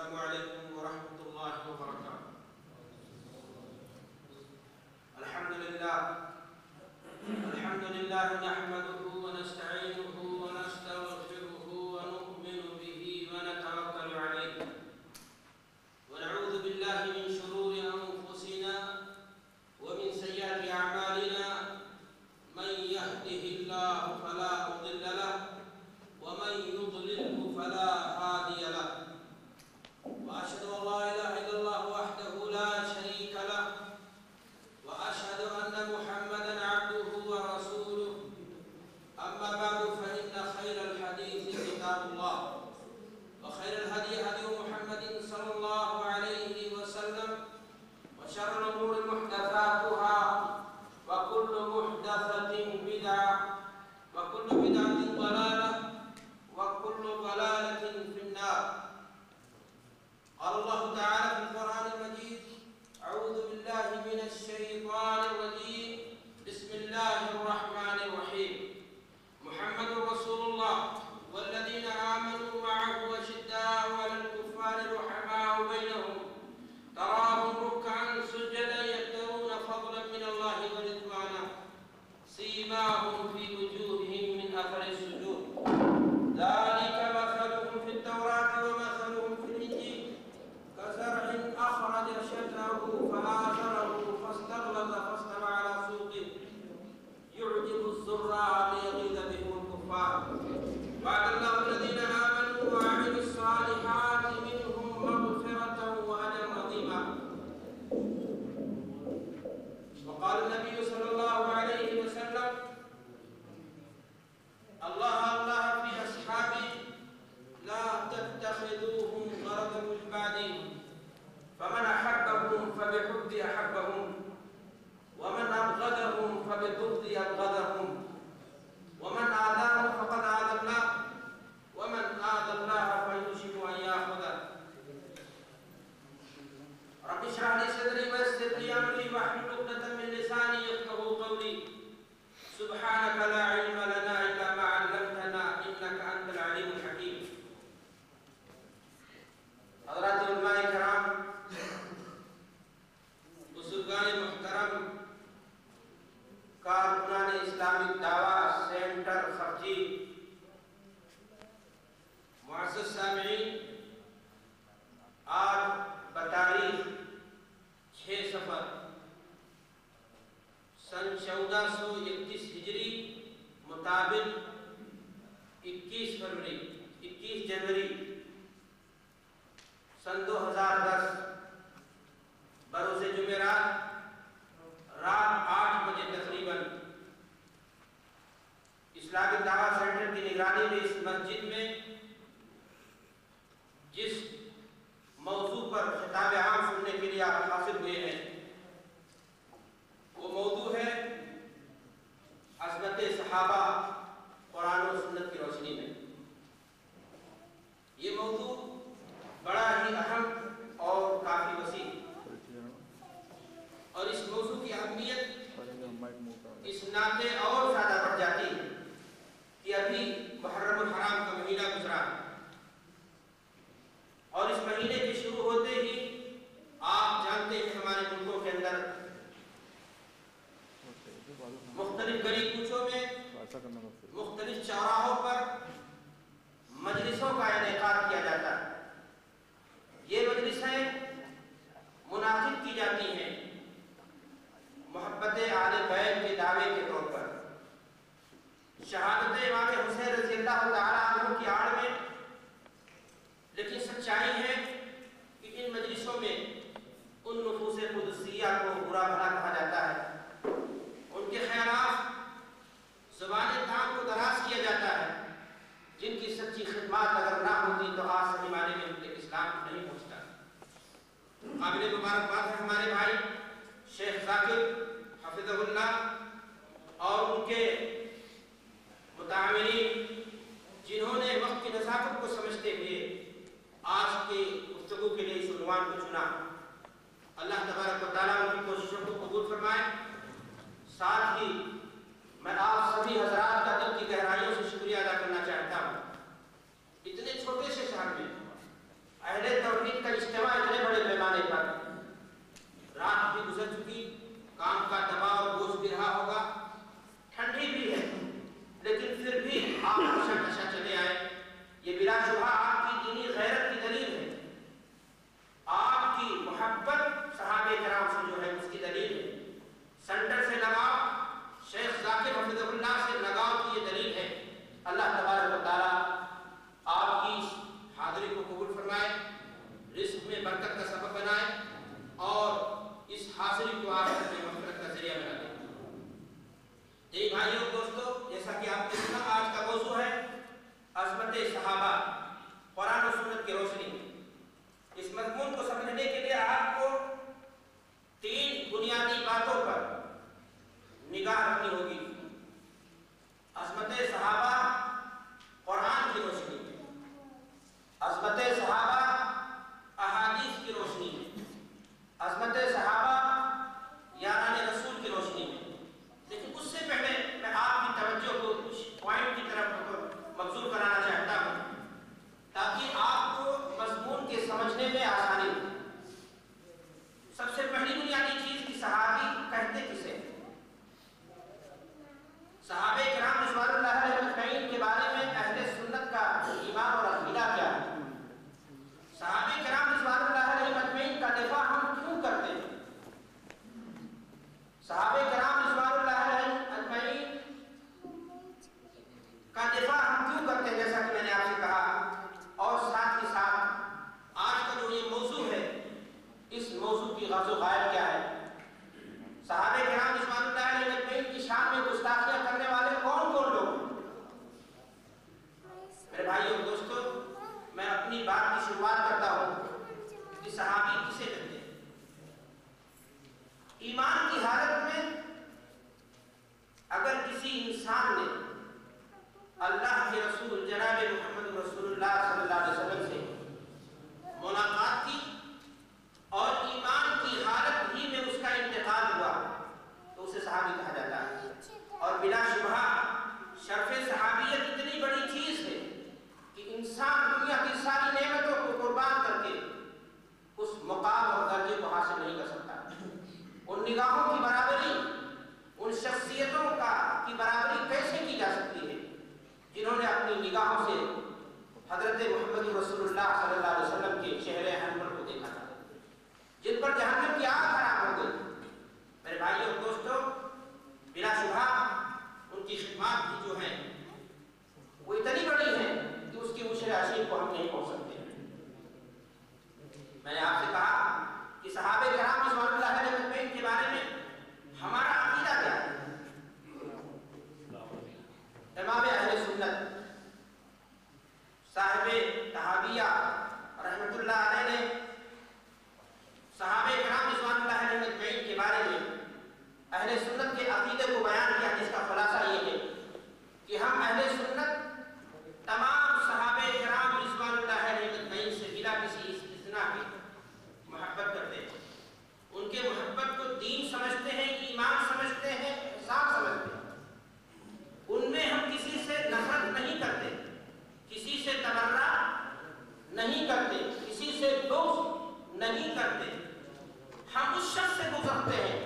السلام عليكم ورحمة الله وبركاته. الحمد لله نحمده ونستعينه ونستغفره ونؤمن به ونتوكل عليه ونعوذ بالله من شرور أنفسنا ومن سيئات أعمالنا من يهده الله فلا مضل له ومن يضلله فلا هادي له وأشهد أن لا إله إلا الله وحده لا شريك له وأشهد أن محمدا عبده ورسوله أما بعد فإن خير الحديث كتاب الله وخير الهدي هدي محمد صلى الله عليه وسلم وشر الأمور محدثاتها وكل محدثة بدعة وكل بدعة ضلالة وكل ضلالة في النار. قال الله تعالى في القرآن المجيد: أعوذ بالله من الشيطان الرجيم بسم الله الرحمن الرحيم. محمد رسول الله والذين آمنوا معه أشداء على الكفار رحماء بينهم تراهم ركعا سجدا يبتغون فضلا من الله ورضوانا سيماهم في وجوههم من أثر السجود ذلك مثلهم في التوراة ومثلهم في الإنجيل كزرع أخرج شطأه فآزره فاستغلظ فاستوى على سوقه يعجب الزراع ليغيظ بهم الكفار. وعد الله الذين آمنوا وعملوا الصالحات منهم مغفرة وأجرا عظيما. وقال النبي صلى الله عليه وسلم: الله في أصحابي لا تتخذوهم غرضا من بعدي فمن أحبهم فبحبي أحبهم ومن أبغضهم فببغضي أبغضهم ومن آذاهم فقد آذى الله ومن آذى الله فيوشك أن يأخذه. رب اشرح لي صدري ويسر لي أمري واحلل عقدة من لساني يفقهوا قولي. سبحانك لا علم لنا إلا ما علمتنا إنك أنت العليم الحكيم. حضرات علماء کرام، بزرگان محترم، کارکنان اسلامک دعویٰ سینٹر خرچی، معزز سامعین، آج بتاریخ 6 صفر سن 1431 ہجری مطابق 21 جنوری سن 2010 بروز جمعرات رات 8 بجے تقریباً اسلامی دعویٰ سینٹر کی نگرانی میں اس مسجد میں جس موضوع پر خطاب عام سننے کے لیے آپ حاضر ہوئے ہیں وہ موضوع ہے عظمت صحابہ قرآن و سنت کی روشنی میں. یہ موضوع بڑا ہی اہم اور کافی وسیع اور اس موضوع کی اہمیت اس ناطے اور زیادہ بڑھ جاتی ہے کہ ابھی محرم الحرام کا مہینہ گزرا اور اس مہینے کے شروع ہوتے ہی آپ جانتے ہیں ہمارے ملکوں کے اندر مختلف گلی کوچوں میں مختلف چوراہوں پر مجلسوں کا انعقاد کیا جاتا ہے. یہ مجلسیں منعقد کی جاتی ہیں محبت آل بیت کے دعوے کے طور پر، شہادت امام حسین رضی اللہ تعالیٰ عنہ کی آڑ میں. لیکن سچائی ہے کہ ان مجلسوں میں ان نفوس قدسیہ کو برا بھلا کہا جاتا ہے، ان کے خیالات زبان تام کو دراز کیا جاتا ہے، جن کی سچی خدمات اگر نہ ہوتی تو آج صحیح معنی میں ملک اسلام نہیں پہنچتا. قابل مبارکباد ہے ہمارے بھائی شیخ ذاکر حفظہ اللہ اور ان کے متعاونین جنہوں نے وقت کی نزاکت کو سمجھتے ہوئے آج کے گفتگو کے لیے اس عنوان کو چنا. اللہ تبارک و تعالیٰ ان کی کوششوں کو قبول فرمائے. ساتھ ہی میں آپ سبھی حضرات کا دل کی گہرائیوں سے شکریہ ادا کرنا چاہتا ہوں. اتنے چھوٹے سے شہر میں اہل توحید میں برکت کا سبب بنائے اور اس حاصری کو آخرت میں مغفرت کا ذریعہ بنا دے۔ جی بھائیوں دوستو، جیسا کہ آپ نے سنا آج کا موضوع ہے عظمت صحابہ قرآن و سنت کی روشنی میں۔ اس مضمون کو سمجھنے کے لیے آپ کو 3 بنیادی باتوں پر نگاہ رکھنی ہوگی۔ عظمت صحابہ قرآن کی روشنی میں، عظمت صحابہ احادیث کی روشنی میں، عظمت صحابہ یاران رسول کی روشنی میں۔ لیکن اس سے پہلے میں آپ کی توجہ کو کچھ پوائنٹ کی طرف مبذول کرانا چاہتا ہوں تاکہ آپ کو مضمون کے سمجھنے میں آسانی ہو۔ سب سے پہلی بنیادی چیز کہ صحابی کہتے کسے؟ صحابہ کرام رضوان اللہ علیہ اجمعین کے بارے میں اہل سنت کا ایمان اور عقیدہ کیا ہے؟ صحابہ کرام رضوان اللہ علیہ اجمعین کا دفاع ہم کیوں کرتے ہیں؟ صحابہ کرام رضوان اللہ علیہ اجمعین کا دفاع ہم کیوں کرتے ہیں جیسا کہ میں نے آپ سے کہا، اور ساتھ ہی ساتھ آج کا جو یہ موضوع ہے اس موضوع کی غرض و غائب کیا ہے؟ صحابہ کرام رضوان اللہ علیہ اجمعین کی شان میں گستاخیاں کرنے والے کون کون لوگ ہیں؟ میرے بھائیوں اور دوستو، میں اپنی بات کی شروعات کرتا ہوں کہ صحابی کسے کہتے ہیں؟ ایمان کی حالت میں اگر کسی انسان نے اللہ کے رسول جناب محمد رسول اللہ صلی اللہ علیہ وسلم سے ملاقات کی اور ایمان کی حالت ہی میں اس کا انتقال ہوا تو اسے صحابی کہا جاتا ہے۔ اور بلا شبہ شرف صحابیت اتنی بڑی چیز ہے کہ انسان دنیا کی ساری نعمتوں کو قربان کر کے اس مقام اور درجے کو حاصل نہیں کر سکتا۔ ان نگاہوں کی برابری، ان شخصیتوں کی برابری کیسے کی جا سکتی ہے جنہوں نے اپنی نگاہوں سے حضرت محمد رسول اللہ صلی اللہ علیہ وسلم کے چہرے انور کو دیکھا تھا، جن پر جہنم کی آگ حرام ہو گئی۔ میرے بھائیوں اور دوستو، بلا شبہ ان کی خدمات بھی جو ہیں وہ اتنی بڑی ہیں کہ اس کی عشر عشیر کو ہم نہیں پہنچ سکتے۔ میں نے آپ سے کہا کہ صحابہ کرام رضوان اللہ علیہ اجمعین کے بارے میں ہمارا عقیدہ کیا ہے؟ امام اہل سنت صاحب طحاویہ رحمۃ اللہ علیہ نے صحابہ کرام رضوان اللہ علیہ اجمعین کے بارے میں اہل سنت کے عقیدے کو بیان کیا، جس کا خلاصہ یہ ہے کہ ہم اہل سنت تمام صحابہ کرام رضوان اللہ علیہ اجمعین سے بلا کسی استثناء کے محبت کرتے ہیں۔ ان کے محبت کو دین سمجھتے ہیں، ایمان سمجھتے ہیں، احسان سمجھتے ہیں۔ ان میں ہم کسی سے نفرت نہیں کرتے، کسی سے تبرہ نہیں کرتے، کسی سے بغض نہیں کرتے۔ ہم اس شخص سے گزرتے ہیں